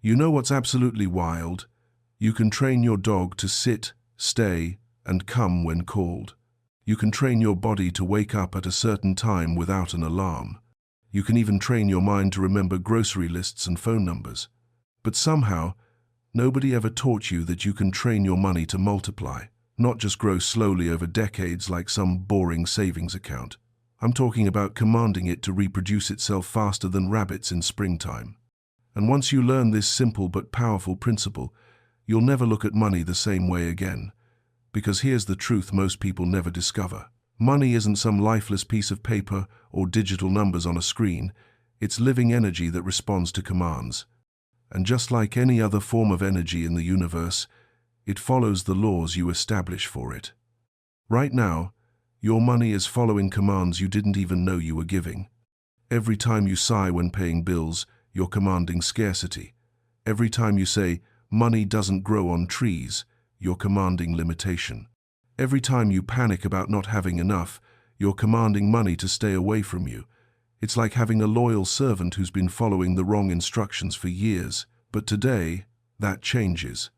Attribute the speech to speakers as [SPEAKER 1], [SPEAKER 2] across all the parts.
[SPEAKER 1] You know what's absolutely wild? You can train your dog to sit, stay, and come when called. You can train your body to wake up at a certain time without an alarm. You can even train your mind to remember grocery lists and phone numbers. But somehow, nobody ever taught you that you can train your money to multiply, not just grow slowly over decades like some boring savings account. I'm talking about commanding it to reproduce itself faster than rabbits in springtime. And once you learn this simple but powerful principle, you'll never look at money the same way again. Because here's the truth most people never discover. Money isn't some lifeless piece of paper or digital numbers on a screen. It's living energy that responds to commands. And just like any other form of energy in the universe, it follows the laws you establish for it. Right now, your money is following commands you didn't even know you were giving. Every time you sigh when paying bills, you're commanding scarcity. Every time you say, "Money doesn't grow on trees," you're commanding limitation. Every time you panic about not having enough, you're commanding money to stay away from you. It's like having a loyal servant who's been following the wrong instructions for years. But today, that changes.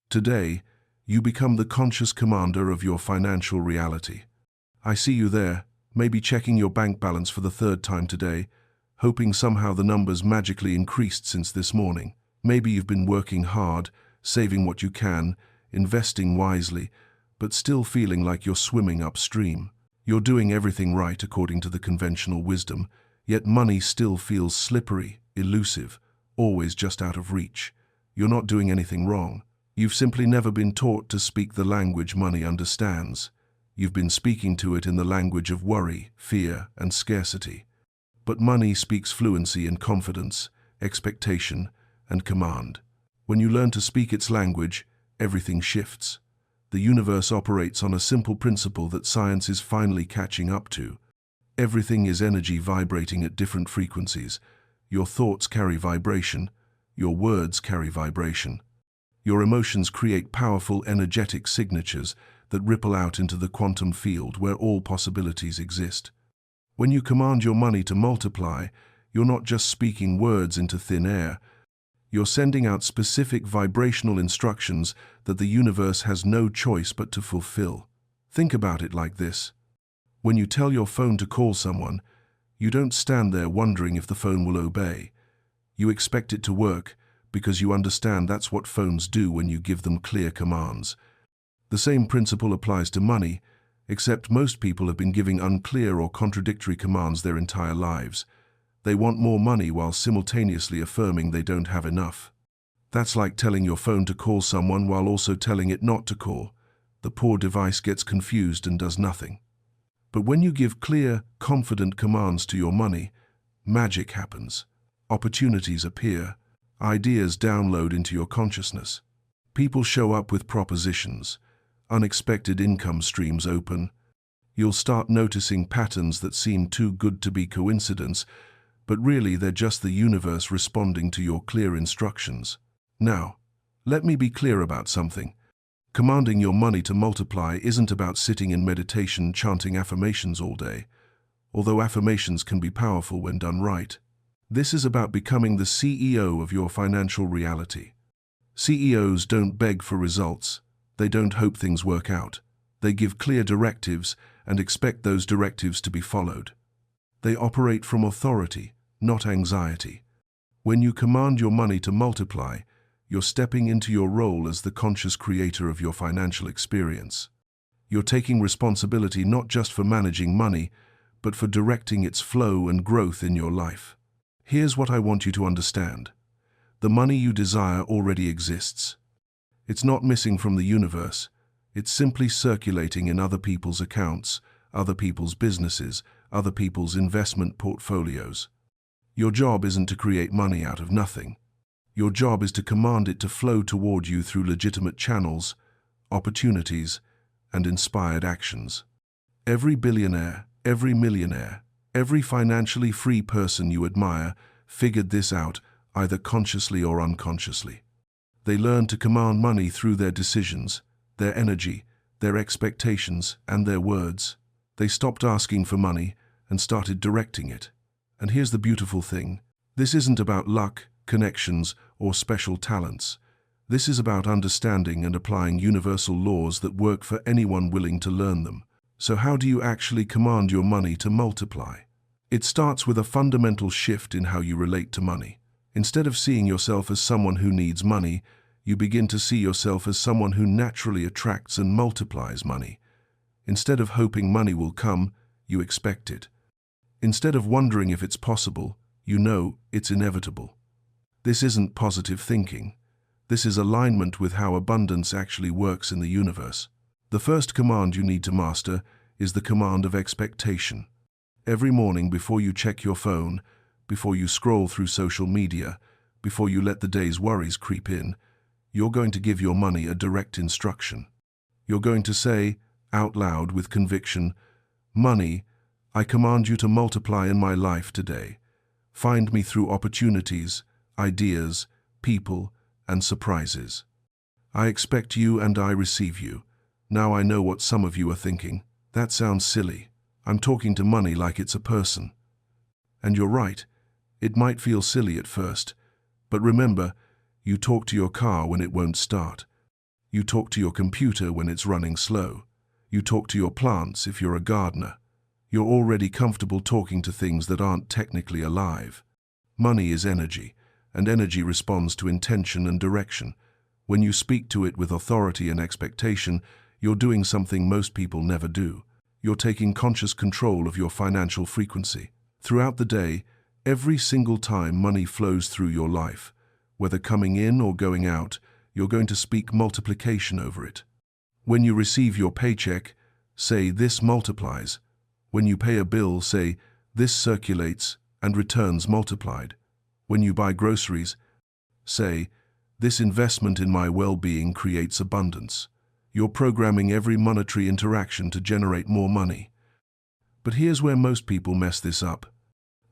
[SPEAKER 1] Today, you become the conscious commander of your financial reality. I see you there, maybe checking your bank balance for the third time today, hoping somehow the numbers magically increased since this morning. Maybe you've been working hard, saving what you can, investing wisely, but still feeling like you're swimming upstream. You're doing everything right according to the conventional wisdom, yet money still feels slippery, elusive, always just out of reach. You're not doing anything wrong. You've simply never been taught to speak the language money understands. You've been speaking to it in the language of worry, fear, and scarcity. But money speaks fluency in confidence, expectation, and command. When you learn to speak its language, everything shifts. The universe operates on a simple principle that science is finally catching up to. Everything is energy vibrating at different frequencies. Your thoughts carry vibration. Your words carry vibration. Your emotions create powerful energetic signatures that ripple out into the quantum field where all possibilities exist. When you command your money to multiply, you're not just speaking words into thin air. You're sending out specific vibrational instructions that the universe has no choice but to fulfill. Think about it like this. When you tell your phone to call someone, you don't stand there wondering if the phone will obey. You expect it to work because you understand that's what phones do when you give them clear commands. The same principle applies to money, except most people have been giving unclear or contradictory commands their entire lives. They want more money while simultaneously affirming they don't have enough. That's like telling your phone to call someone while also telling it not to call. The poor device gets confused and does nothing. But when you give clear, confident commands to your money, magic happens. Opportunities appear. Ideas download into your consciousness. People show up with propositions. Unexpected income streams open. You'll start noticing patterns that seem too good to be coincidence, but really they're just the universe responding to your clear instructions. Now, let me be clear about something. Commanding your money to multiply isn't about sitting in meditation chanting affirmations all day, although affirmations can be powerful when done right. This is about becoming the CEO of your financial reality. CEOs don't beg for results. They don't hope things work out. They give clear directives and expect those directives to be followed. They operate from authority, not anxiety. When you command your money to multiply, you're stepping into your role as the conscious creator of your financial experience. You're taking responsibility not just for managing money, but for directing its flow and growth in your life. Here's what I want you to understand. The money you desire already exists. It's not missing from the universe. It's simply circulating in other people's accounts, other people's businesses, other people's investment portfolios. Your job isn't to create money out of nothing. Your job is to command it to flow toward you through legitimate channels, opportunities, and inspired actions. Every billionaire, every millionaire, every financially free person you admire figured this out either consciously or unconsciously. They learned to command money through their decisions, their energy, their expectations, and their words. They stopped asking for money and started directing it. And here's the beautiful thing. This isn't about luck, connections, or special talents. This is about understanding and applying universal laws that work for anyone willing to learn them. So how do you actually command your money to multiply? It starts with a fundamental shift in how you relate to money. Instead of seeing yourself as someone who needs money, you begin to see yourself as someone who naturally attracts and multiplies money. Instead of hoping money will come, you expect it. Instead of wondering if it's possible, you know it's inevitable. This isn't positive thinking. This is alignment with how abundance actually works in the universe. The first command you need to master is the command of expectation. Every morning before you check your phone, before you scroll through social media, before you let the day's worries creep in, you're going to give your money a direct instruction. You're going to say, out loud with conviction, "Money, I command you to multiply in my life today. Find me through opportunities, ideas, people, and surprises. I expect you and I receive you." Now I know what some of you are thinking. That sounds silly. I'm talking to money like it's a person. And you're right. It might feel silly at first. But remember, you talk to your car when it won't start. You talk to your computer when it's running slow. You talk to your plants if you're a gardener. You're already comfortable talking to things that aren't technically alive. Money is energy, and energy responds to intention and direction. When you speak to it with authority and expectation, you're doing something most people never do. You're taking conscious control of your financial frequency. Throughout the day, every single time money flows through your life, whether coming in or going out, you're going to speak multiplication over it. When you receive your paycheck, say, "This multiplies." When you pay a bill, say, "This circulates and returns multiplied." When you buy groceries, say, "This investment in my well-being creates abundance." You're programming every monetary interaction to generate more money. But here's where most people mess this up.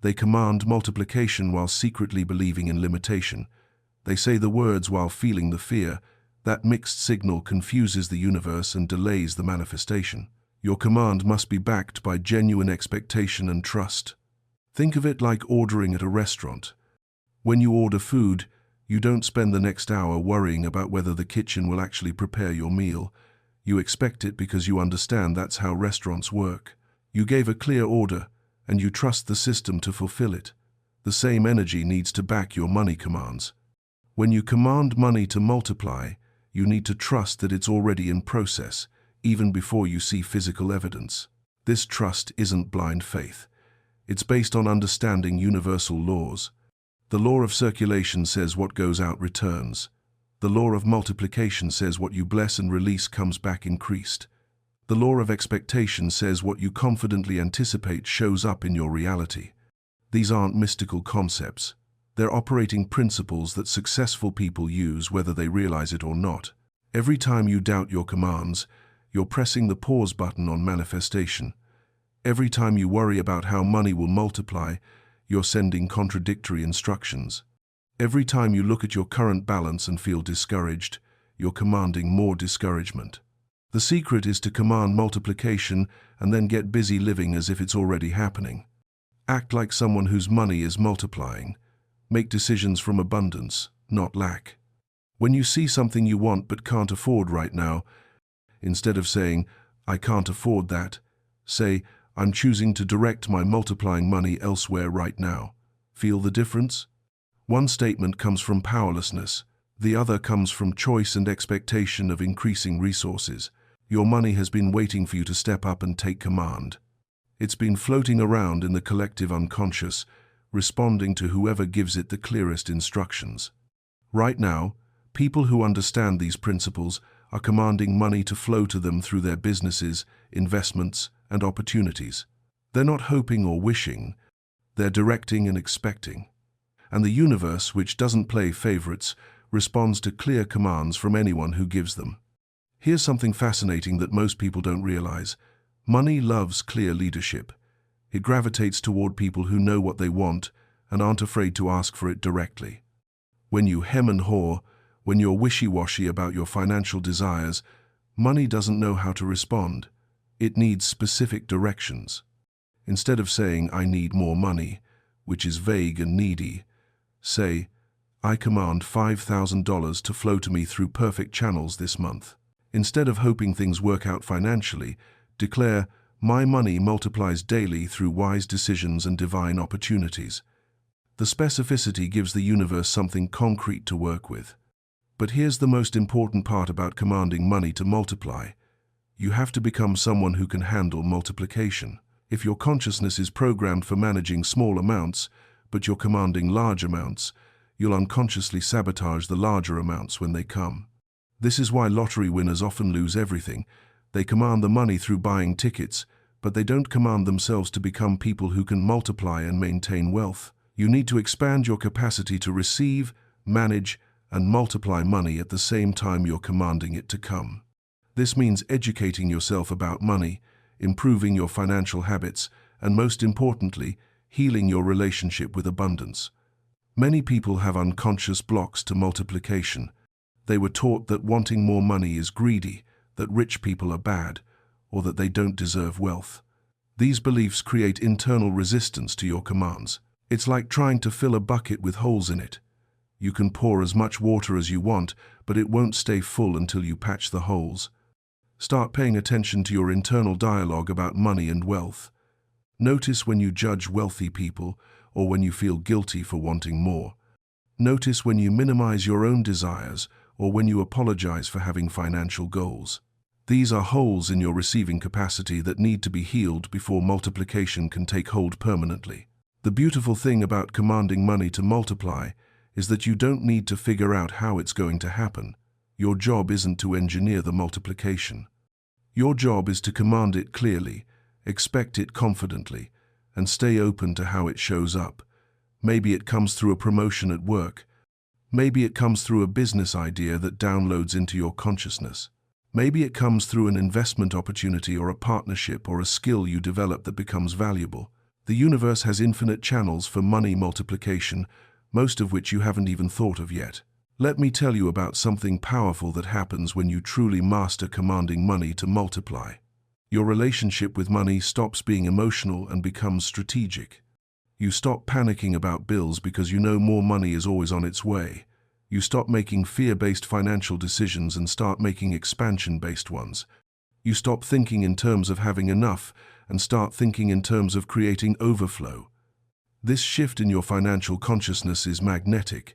[SPEAKER 1] They command multiplication while secretly believing in limitation. They say the words while feeling the fear. That mixed signal confuses the universe and delays the manifestation. Your command must be backed by genuine expectation and trust. Think of it like ordering at a restaurant. When you order food, you don't spend the next hour worrying about whether the kitchen will actually prepare your meal. You expect it because you understand that's how restaurants work. You gave a clear order, and you trust the system to fulfill it. The same energy needs to back your money commands. When you command money to multiply, you need to trust that it's already in process, even before you see physical evidence. This trust isn't blind faith. It's based on understanding universal laws. The law of circulation says what goes out returns. The law of multiplication says what you bless and release comes back increased. The law of expectation says what you confidently anticipate shows up in your reality. These aren't mystical concepts. They're operating principles that successful people use whether they realize it or not. Every time you doubt your commands, you're pressing the pause button on manifestation. Every time you worry about how money will multiply, you're sending contradictory instructions. Every time you look at your current balance and feel discouraged, you're commanding more discouragement. The secret is to command multiplication and then get busy living as if it's already happening. Act like someone whose money is multiplying. Make decisions from abundance, not lack. When you see something you want but can't afford right now, instead of saying, "I can't afford that," say, "I'm choosing to direct my multiplying money elsewhere right now." Feel the difference? One statement comes from powerlessness. The other comes from choice and expectation of increasing resources. Your money has been waiting for you to step up and take command. It's been floating around in the collective unconscious, responding to whoever gives it the clearest instructions. Right now, people who understand these principles are commanding money to flow to them through their businesses, investments, and opportunities. They're not hoping or wishing, they're directing and expecting. And the universe, which doesn't play favorites, responds to clear commands from anyone who gives them. Here's something fascinating that most people don't realize. Money loves clear leadership. It gravitates toward people who know what they want and aren't afraid to ask for it directly. When you hem and haw, when you're wishy-washy about your financial desires, money doesn't know how to respond. It needs specific directions. Instead of saying, "I need more money," which is vague and needy, say, I command $5,000 to flow to me through perfect channels this month. Instead of hoping things work out financially, declare, my money multiplies daily through wise decisions and divine opportunities. The specificity gives the universe something concrete to work with. But here's the most important part about commanding money to multiply. You have to become someone who can handle multiplication. If your consciousness is programmed for managing small amounts, but you're commanding large amounts, you'll unconsciously sabotage the larger amounts when they come. This is why lottery winners often lose everything. They command the money through buying tickets, but they don't command themselves to become people who can multiply and maintain wealth. You need to expand your capacity to receive, manage, and multiply money at the same time you're commanding it to come. This means educating yourself about money, improving your financial habits, and most importantly, healing your relationship with abundance. Many people have unconscious blocks to multiplication. They were taught that wanting more money is greedy, that rich people are bad, or that they don't deserve wealth. These beliefs create internal resistance to your commands. It's like trying to fill a bucket with holes in it. You can pour as much water as you want, but it won't stay full until you patch the holes. Start paying attention to your internal dialogue about money and wealth. Notice when you judge wealthy people or when you feel guilty for wanting more. Notice when you minimize your own desires or when you apologize for having financial goals. These are holes in your receiving capacity that need to be healed before multiplication can take hold permanently. The beautiful thing about commanding money to multiply is that you don't need to figure out how it's going to happen. Your job isn't to engineer the multiplication. Your job is to command it clearly, expect it confidently, and stay open to how it shows up. Maybe it comes through a promotion at work. Maybe it comes through a business idea that downloads into your consciousness. Maybe it comes through an investment opportunity or a partnership or a skill you develop that becomes valuable. The universe has infinite channels for money multiplication, most of which you haven't even thought of yet. Let me tell you about something powerful that happens when you truly master commanding money to multiply. Your relationship with money stops being emotional and becomes strategic. You stop panicking about bills because you know more money is always on its way. You stop making fear-based financial decisions and start making expansion-based ones. You stop thinking in terms of having enough and start thinking in terms of creating overflow. This shift in your financial consciousness is magnetic.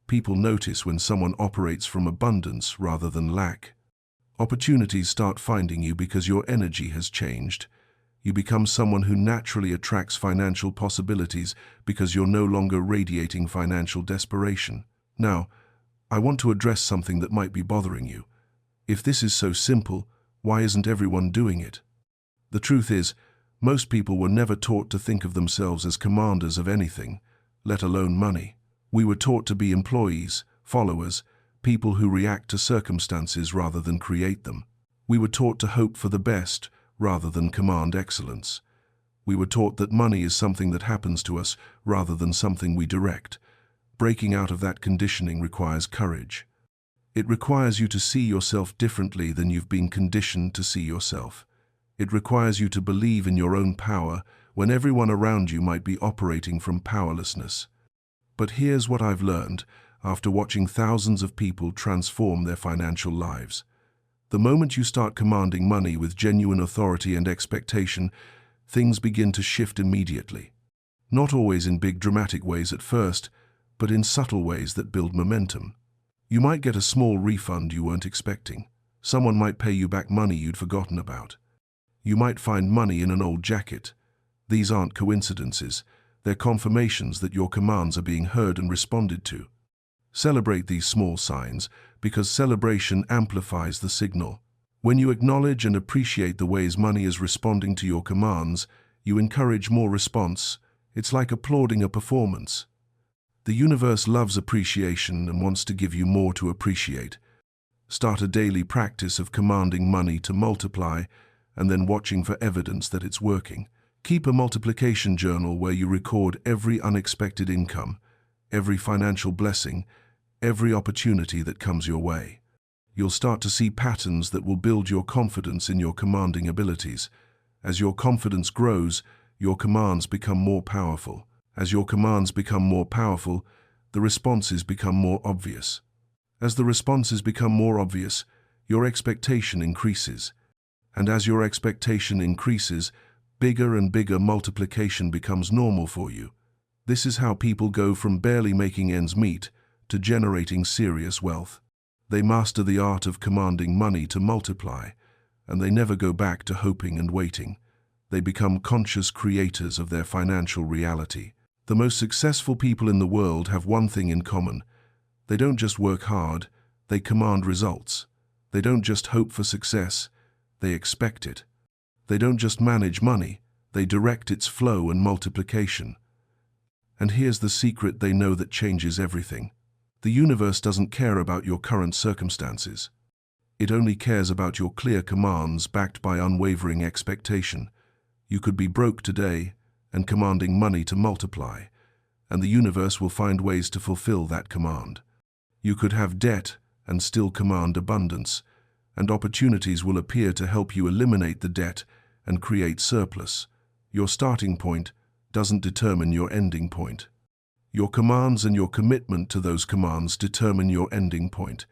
[SPEAKER 1] People notice when someone operates from abundance rather than lack. Opportunities start finding you because your energy has changed. You become someone who naturally attracts financial possibilities because you're no longer radiating financial desperation. Now, I want to address something that might be bothering you. If this is so simple, why isn't everyone doing it? The truth is, most people were never taught to think of themselves as commanders of anything, let alone money. We were taught to be employees, followers, people who react to circumstances rather than create them. We were taught to hope for the best rather than command excellence. We were taught that money is something that happens to us rather than something we direct. Breaking out of that conditioning requires courage. It requires you to see yourself differently than you've been conditioned to see yourself. It requires you to believe in your own power when everyone around you might be operating from powerlessness. But here's what I've learned after watching thousands of people transform their financial lives. The moment you start commanding money with genuine authority and expectation, things begin to shift immediately. Not always in big dramatic ways at first, but in subtle ways that build momentum. You might get a small refund you weren't expecting. Someone might pay you back money you'd forgotten about. You might find money in an old jacket. These aren't coincidences. They're confirmations that your commands are being heard and responded to. Celebrate these small signs because celebration amplifies the signal. When you acknowledge and appreciate the ways money is responding to your commands, you encourage more response. It's like applauding a performance. The universe loves appreciation and wants to give you more to appreciate. Start a daily practice of commanding money to multiply and then watching for evidence that it's working. Keep a multiplication journal where you record every unexpected income, every financial blessing, every opportunity that comes your way. You'll start to see patterns that will build your confidence in your commanding abilities. As your confidence grows, your commands become more powerful. As your commands become more powerful, the responses become more obvious. As the responses become more obvious, your expectation increases. And as your expectation increases, bigger and bigger multiplication becomes normal for you. This is how people go from barely making ends meet to generating serious wealth. They master the art of commanding money to multiply, and they never go back to hoping and waiting. They become conscious creators of their financial reality. The most successful people in the world have one thing in common. They don't just work hard, they command results. They don't just hope for success, they expect it. They don't just manage money, they direct its flow and multiplication. And here's the secret they know that changes everything. The universe doesn't care about your current circumstances. It only cares about your clear commands backed by unwavering expectation. You could be broke today and commanding money to multiply, and the universe will find ways to fulfill that command. You could have debt and still command abundance, and opportunities will appear to help you eliminate the debt and create surplus. Your starting point doesn't determine your ending point. Your commands and your commitment to those commands determine your ending point.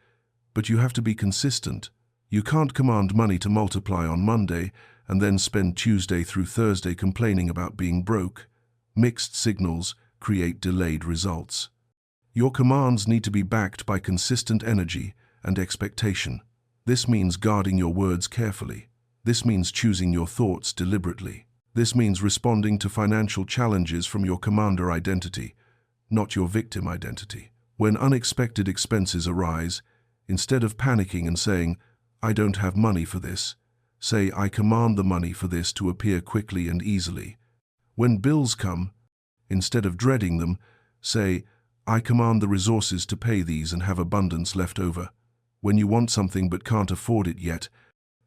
[SPEAKER 1] But you have to be consistent. You can't command money to multiply on Monday and then spend Tuesday through Thursday complaining about being broke. Mixed signals create delayed results. Your commands need to be backed by consistent energy and expectation. This means guarding your words carefully. This means choosing your thoughts deliberately. This means responding to financial challenges from your commander identity, not your victim identity. When unexpected expenses arise, instead of panicking and saying, "I don't have money for this," say, "I command the money for this to appear quickly and easily." When bills come, instead of dreading them, say, "I command the resources to pay these and have abundance left over." When you want something but can't afford it yet,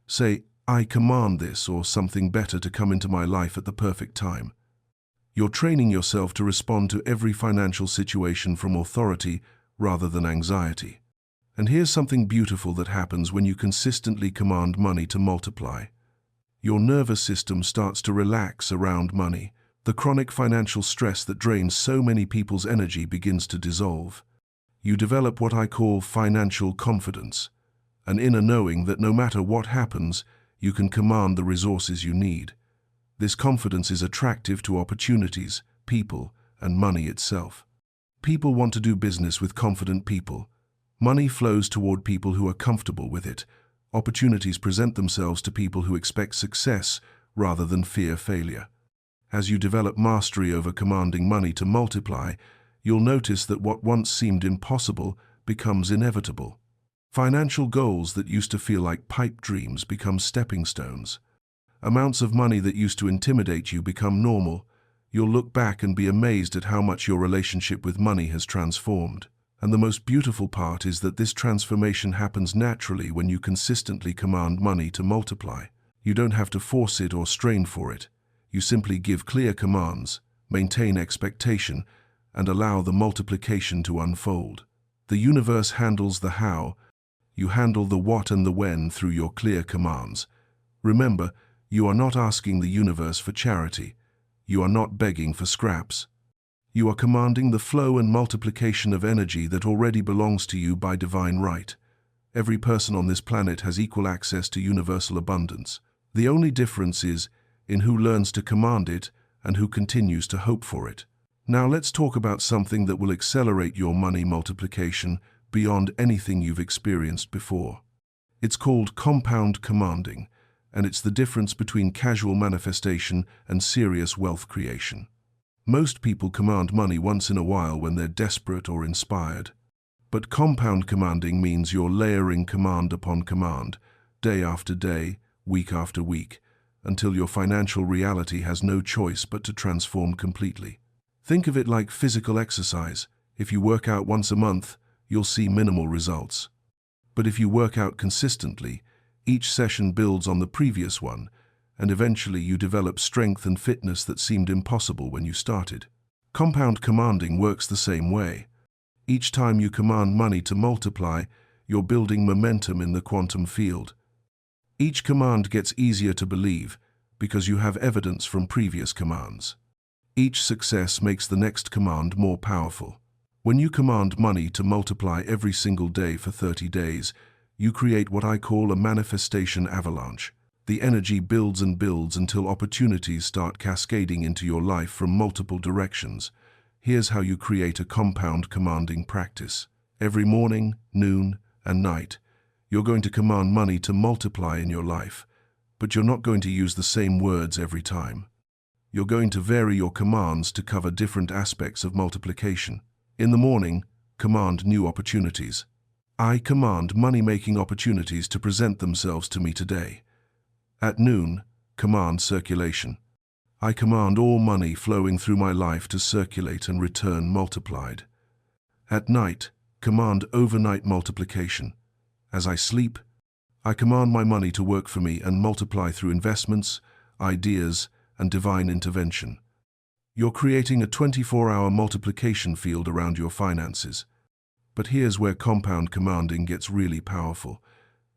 [SPEAKER 1] say, "I command this or something better to come into my life at the perfect time." You're training yourself to respond to every financial situation from authority rather than anxiety. And here's something beautiful that happens when you consistently command money to multiply. Your nervous system starts to relax around money. The chronic financial stress that drains so many people's energy begins to dissolve. You develop what I call financial confidence, an inner knowing that no matter what happens, you can command the resources you need. This confidence is attractive to opportunities, people, and money itself. People want to do business with confident people. Money flows toward people who are comfortable with it. Opportunities present themselves to people who expect success rather than fear failure. As you develop mastery over commanding money to multiply, you'll notice that what once seemed impossible becomes inevitable. Financial goals that used to feel like pipe dreams become stepping stones. Amounts of money that used to intimidate you become normal. You'll look back and be amazed at how much your relationship with money has transformed. And the most beautiful part is that this transformation happens naturally when you consistently command money to multiply. You don't have to force it or strain for it. You simply give clear commands, maintain expectation, and allow the multiplication to unfold. The universe handles the how. You handle the what and the when through your clear commands. Remember, you are not asking the universe for charity. You are not begging for scraps. You are commanding the flow and multiplication of energy that already belongs to you by divine right. Every person on this planet has equal access to universal abundance. The only difference is in who learns to command it and who continues to hope for it. Now let's talk about something that will accelerate your money multiplication beyond anything you've experienced before. It's called compound commanding, and it's the difference between casual manifestation and serious wealth creation. Most people command money once in a while when they're desperate or inspired. But compound commanding means you're layering command upon command, day after day, week after week, until your financial reality has no choice but to transform completely. Think of it like physical exercise. If you work out once a month, you'll see minimal results. But if you work out consistently, each session builds on the previous one, and eventually you develop strength and fitness that seemed impossible when you started. Compound commanding works the same way. Each time you command money to multiply, you're building momentum in the quantum field. Each command gets easier to believe because you have evidence from previous commands. Each success makes the next command more powerful. When you command money to multiply every single day for 30 days, you create what I call a manifestation avalanche. The energy builds and builds until opportunities start cascading into your life from multiple directions. Here's how you create a compound commanding practice. Every morning, noon, and night, you're going to command money to multiply in your life, but you're not going to use the same words every time. You're going to vary your commands to cover different aspects of multiplication. In the morning, command new opportunities. I command money-making opportunities to present themselves to me today. At noon, command circulation. I command all money flowing through my life to circulate and return multiplied. At night, command overnight multiplication. As I sleep, I command my money to work for me and multiply through investments, ideas, and divine intervention. You're creating a 24-hour multiplication field around your finances. But here's where compound commanding gets really powerful.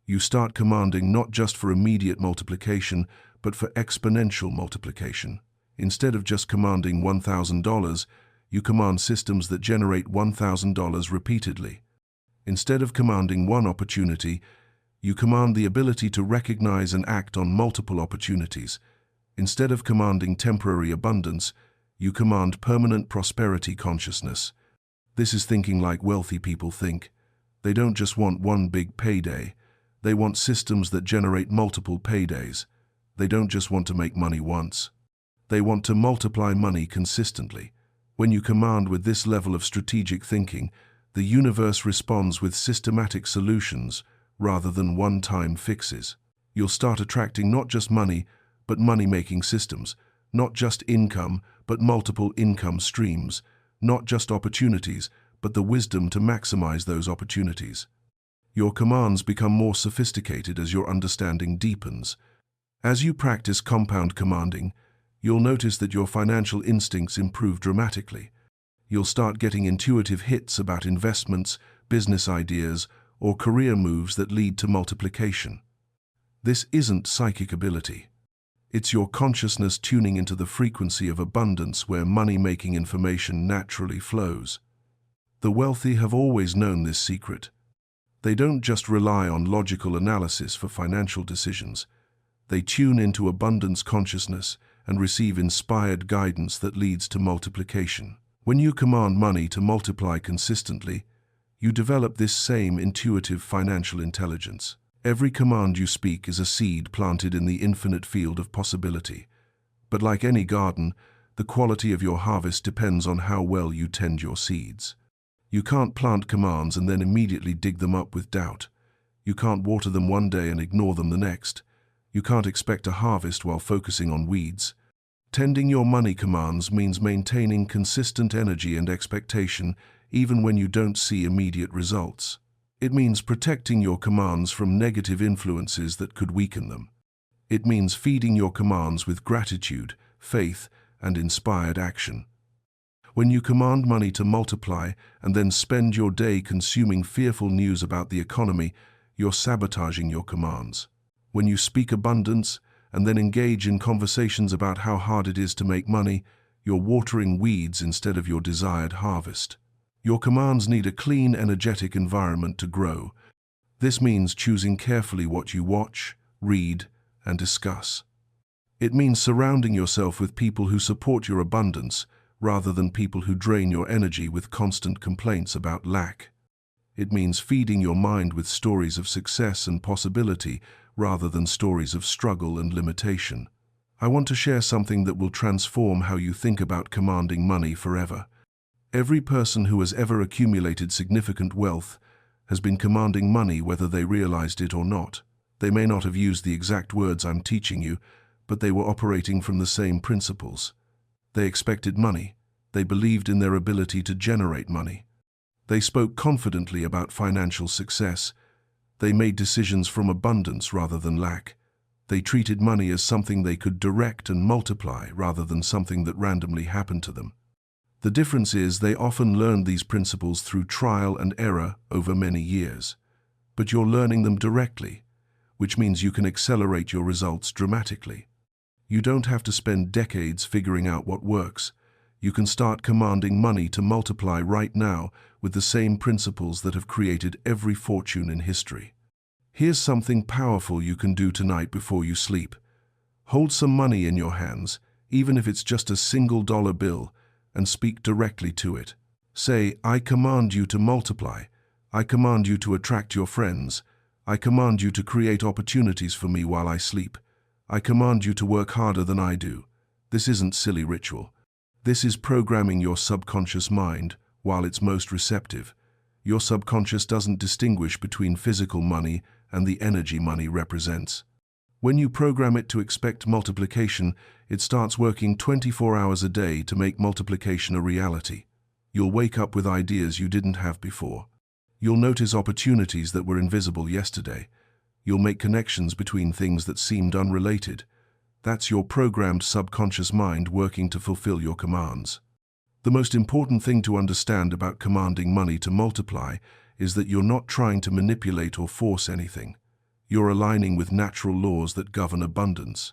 [SPEAKER 1] You start commanding not just for immediate multiplication, but for exponential multiplication. Instead of just commanding $1,000, you command systems that generate $1,000 repeatedly. Instead of commanding one opportunity, you command the ability to recognize and act on multiple opportunities. Instead of commanding temporary abundance, you command permanent prosperity consciousness. This is thinking like wealthy people think. They don't just want one big payday. They want systems that generate multiple paydays. They don't just want to make money once. They want to multiply money consistently. When you command with this level of strategic thinking, the universe responds with systematic solutions rather than one-time fixes. You'll start attracting not just money, but money-making systems. Not just income, but multiple income streams. Not just opportunities, but the wisdom to maximize those opportunities. Your commands become more sophisticated as your understanding deepens. As you practice compound commanding, you'll notice that your financial instincts improve dramatically. You'll start getting intuitive hits about investments, business ideas, or career moves that lead to multiplication. This isn't psychic ability. It's your consciousness tuning into the frequency of abundance where money-making information naturally flows. The wealthy have always known this secret. They don't just rely on logical analysis for financial decisions. They tune into abundance consciousness and receive inspired guidance that leads to multiplication. When you command money to multiply consistently, you develop this same intuitive financial intelligence. Every command you speak is a seed planted in the infinite field of possibility. But like any garden, the quality of your harvest depends on how well you tend your seeds. You can't plant commands and then immediately dig them up with doubt. You can't water them one day and ignore them the next. You can't expect a harvest while focusing on weeds. Tending your money commands means maintaining consistent energy and expectation even when you don't see immediate results. It means protecting your commands from negative influences that could weaken them. It means feeding your commands with gratitude, faith, and inspired action. When you command money to multiply and then spend your day consuming fearful news about the economy, you're sabotaging your commands. When you speak abundance and then engage in conversations about how hard it is to make money, you're watering weeds instead of your desired harvest. Your commands need a clean, energetic environment to grow. This means choosing carefully what you watch, read, and discuss. It means surrounding yourself with people who support your abundance rather than people who drain your energy with constant complaints about lack. It means feeding your mind with stories of success and possibility rather than stories of struggle and limitation. I want to share something that will transform how you think about commanding money forever. Every person who has ever accumulated significant wealth has been commanding money whether they realized it or not. They may not have used the exact words I'm teaching you, but they were operating from the same principles. They expected money. They believed in their ability to generate money. They spoke confidently about financial success. They made decisions from abundance rather than lack. They treated money as something they could direct and multiply rather than something that randomly happened to them. The difference is they often learned these principles through trial and error over many years. But you're learning them directly, which means you can accelerate your results dramatically. You don't have to spend decades figuring out what works. You can start commanding money to multiply right now with the same principles that have created every fortune in history. Here's something powerful you can do tonight before you sleep. Hold some money in your hands, even if it's just a single dollar bill, and speak directly to it. Say, I command you to multiply. I command you to attract your friends. I command you to create opportunities for me while I sleep. I command you to work harder than I do. This isn't silly ritual. This is programming your subconscious mind while it's most receptive. Your subconscious doesn't distinguish between physical money and the energy money represents. When you program it to expect multiplication, it starts working 24 hours a day to make multiplication a reality. You'll wake up with ideas you didn't have before. You'll notice opportunities that were invisible yesterday. You'll make connections between things that seemed unrelated. That's your programmed subconscious mind working to fulfill your commands. The most important thing to understand about commanding money to multiply is that you're not trying to manipulate or force anything. You're aligning with natural laws that govern abundance.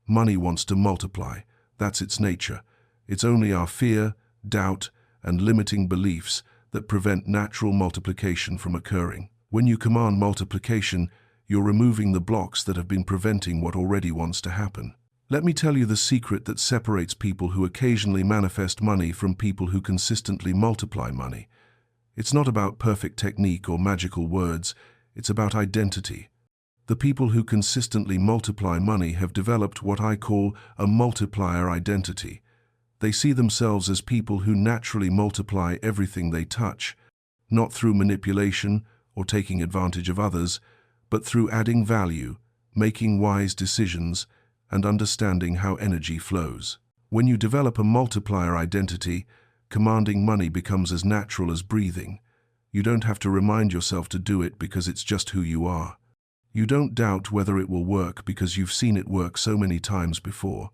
[SPEAKER 1] Money wants to multiply. That's its nature. It's only our fear, doubt, and limiting beliefs that prevent natural multiplication from occurring. When you command multiplication, you're removing the blocks that have been preventing what already wants to happen. Let me tell you the secret that separates people who occasionally manifest money from people who consistently multiply money. It's not about perfect technique or magical words, it's about identity. The people who consistently multiply money have developed what I call a multiplier identity. They see themselves as people who naturally multiply everything they touch, not through manipulation or taking advantage of others, but through adding value, making wise decisions, and understanding how energy flows. When you develop a multiplier identity, commanding money becomes as natural as breathing. You don't have to remind yourself to do it because it's just who you are. You don't doubt whether it will work because you've seen it work so many times before.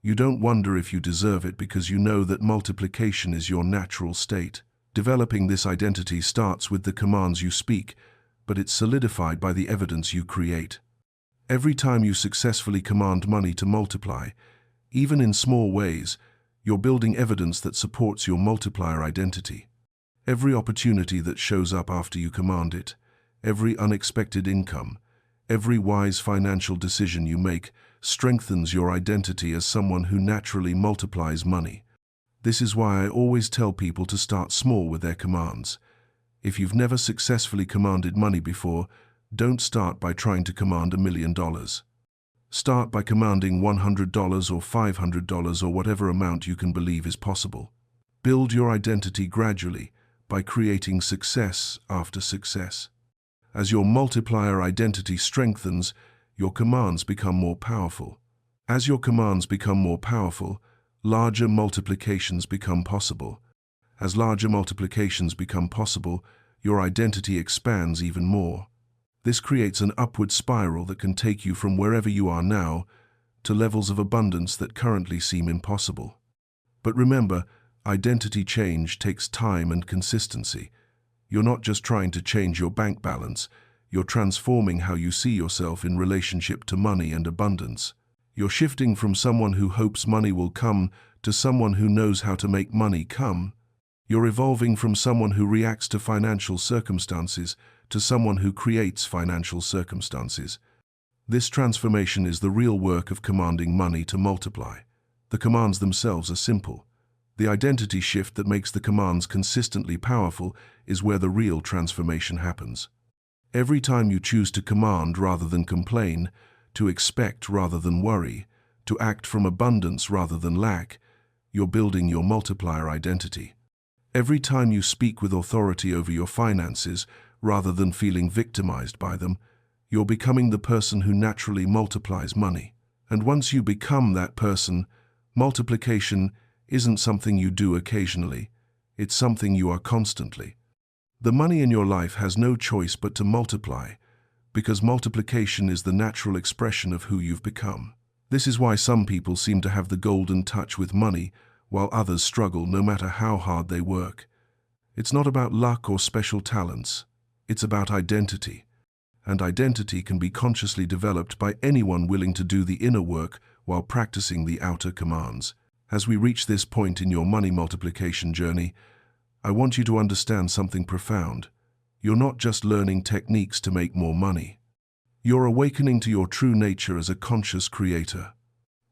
[SPEAKER 1] You don't wonder if you deserve it because you know that multiplication is your natural state. Developing this identity starts with the commands you speak, but it's solidified by the evidence you create. Every time you successfully command money to multiply, even in small ways, you're building evidence that supports your multiplier identity. Every opportunity that shows up after you command it, every unexpected income, every wise financial decision you make strengthens your identity as someone who naturally multiplies money. This is why I always tell people to start small with their commands. If you've never successfully commanded money before, don't start by trying to command $1 million. Start by commanding $100 or $500 or whatever amount you can believe is possible. Build your identity gradually by creating success after success. As your multiplier identity strengthens, your commands become more powerful. As your commands become more powerful, larger multiplications become possible. As larger multiplications become possible, your identity expands even more. This creates an upward spiral that can take you from wherever you are now to levels of abundance that currently seem impossible. But remember, identity change takes time and consistency. You're not just trying to change your bank balance, you're transforming how you see yourself in relationship to money and abundance. You're shifting from someone who hopes money will come to someone who knows how to make money come. You're evolving from someone who reacts to financial circumstances to someone who creates financial circumstances. This transformation is the real work of commanding money to multiply. The commands themselves are simple. The identity shift that makes the commands consistently powerful is where the real transformation happens. Every time you choose to command rather than complain, to expect rather than worry, to act from abundance rather than lack, you're building your multiplier identity. Every time you speak with authority over your finances rather than feeling victimized by them, you're becoming the person who naturally multiplies money. And once you become that person, multiplication isn't something you do occasionally, it's something you are constantly. The money in your life has no choice but to multiply, because multiplication is the natural expression of who you've become. This is why some people seem to have the golden touch with money, while others struggle no matter how hard they work. It's not about luck or special talents, it's about identity. And identity can be consciously developed by anyone willing to do the inner work while practicing the outer commands. As we reach this point in your money multiplication journey, I want you to understand something profound. You're not just learning techniques to make more money. You're awakening to your true nature as a conscious creator.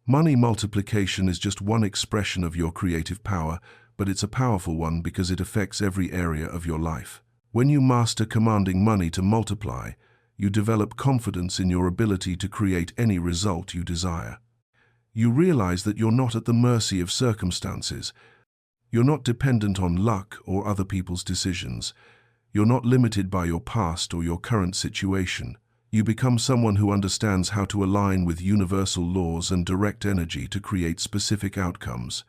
[SPEAKER 1] Money multiplication is just one expression of your creative power, but it's a powerful one because it affects every area of your life. When you master commanding money to multiply, you develop confidence in your ability to create any result you desire. You realize that you're not at the mercy of circumstances. You're not dependent on luck or other people's decisions. You're not limited by your past or your current situation. You become someone who understands how to align with universal laws and direct energy to create specific outcomes.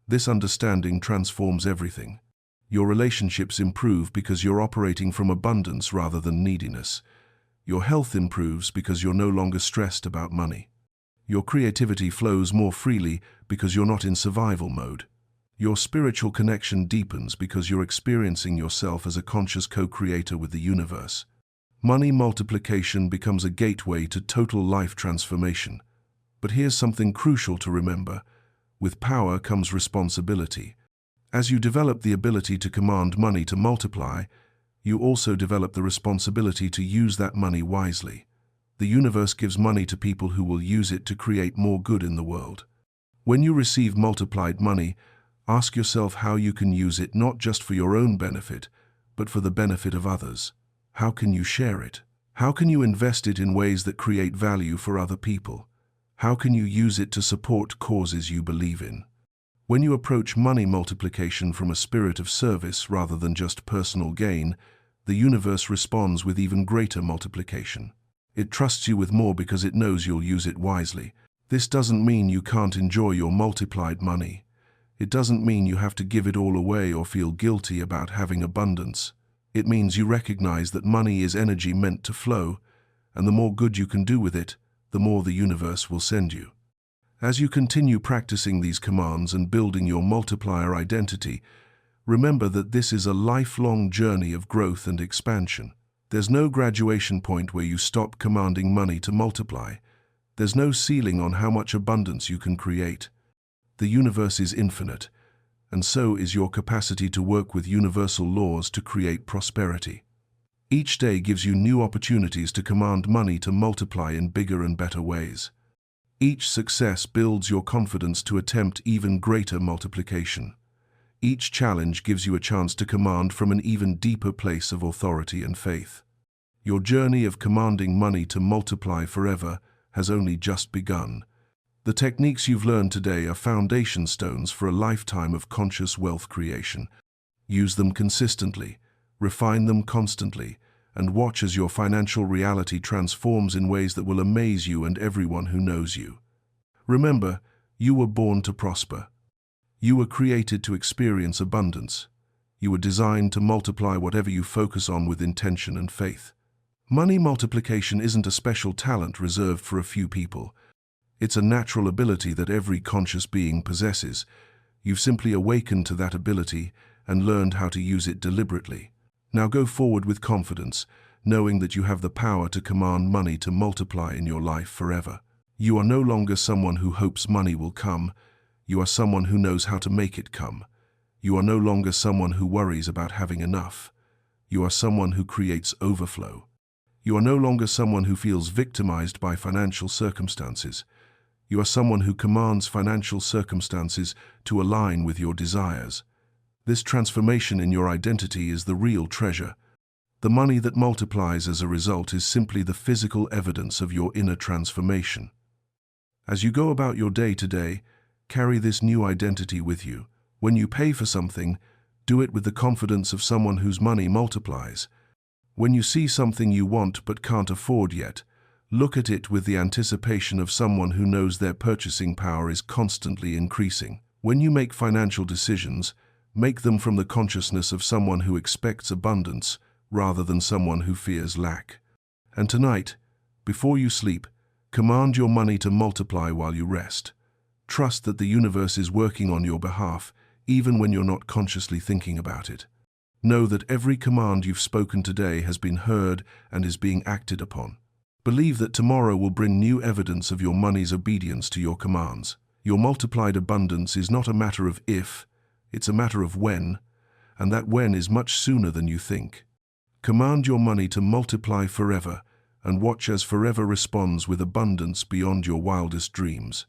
[SPEAKER 1] This understanding transforms everything. Your relationships improve because you're operating from abundance rather than neediness. Your health improves because you're no longer stressed about money. Your creativity flows more freely because you're not in survival mode. Your spiritual connection deepens because you're experiencing yourself as a conscious co-creator with the universe. Money multiplication becomes a gateway to total life transformation. But here's something crucial to remember. With power comes responsibility. As you develop the ability to command money to multiply, you also develop the responsibility to use that money wisely. The universe gives money to people who will use it to create more good in the world. When you receive multiplied money, ask yourself how you can use it not just for your own benefit, but for the benefit of others. How can you share it? How can you invest it in ways that create value for other people? How can you use it to support causes you believe in? When you approach money multiplication from a spirit of service rather than just personal gain, the universe responds with even greater multiplication. It trusts you with more because it knows you'll use it wisely. This doesn't mean you can't enjoy your multiplied money. It doesn't mean you have to give it all away or feel guilty about having abundance. It means you recognize that money is energy meant to flow, and the more good you can do with it, the more the universe will send you. As you continue practicing these commands and building your multiplier identity, remember that this is a lifelong journey of growth and expansion. There's no graduation point where you stop commanding money to multiply. There's no ceiling on how much abundance you can create. The universe is infinite, and so is your capacity to work with universal laws to create prosperity. Each day gives you new opportunities to command money to multiply in bigger and better ways. Each success builds your confidence to attempt even greater multiplication. Each challenge gives you a chance to command from an even deeper place of authority and faith. Your journey of commanding money to multiply forever has only just begun. The techniques you've learned today are foundation stones for a lifetime of conscious wealth creation. Use them consistently, refine them constantly, and watch as your financial reality transforms in ways that will amaze you and everyone who knows you. Remember, you were born to prosper. You were created to experience abundance. You were designed to multiply whatever you focus on with intention and faith. Money multiplication isn't a special talent reserved for a few people. It's a natural ability that every conscious being possesses. You've simply awakened to that ability and learned how to use it deliberately. Now go forward with confidence, knowing that you have the power to command money to multiply in your life forever. You are no longer someone who hopes money will come. You are someone who knows how to make it come. You are no longer someone who worries about having enough. You are someone who creates overflow. You are no longer someone who feels victimized by financial circumstances. You are someone who commands financial circumstances to align with your desires. This transformation in your identity is the real treasure. The money that multiplies as a result is simply the physical evidence of your inner transformation. As you go about your day today, carry this new identity with you. When you pay for something, do it with the confidence of someone whose money multiplies. When you see something you want but can't afford yet, look at it with the anticipation of someone who knows their purchasing power is constantly increasing. When you make financial decisions, make them from the consciousness of someone who expects abundance rather than someone who fears lack. And tonight, before you sleep, command your money to multiply while you rest. Trust that the universe is working on your behalf, even when you're not consciously thinking about it. Know that every command you've spoken today has been heard and is being acted upon. Believe that tomorrow will bring new evidence of your money's obedience to your commands. Your multiplied abundance is not a matter of if, it's a matter of when, and that when is much sooner than you think. Command your money to multiply forever, and watch as forever responds with abundance beyond your wildest dreams.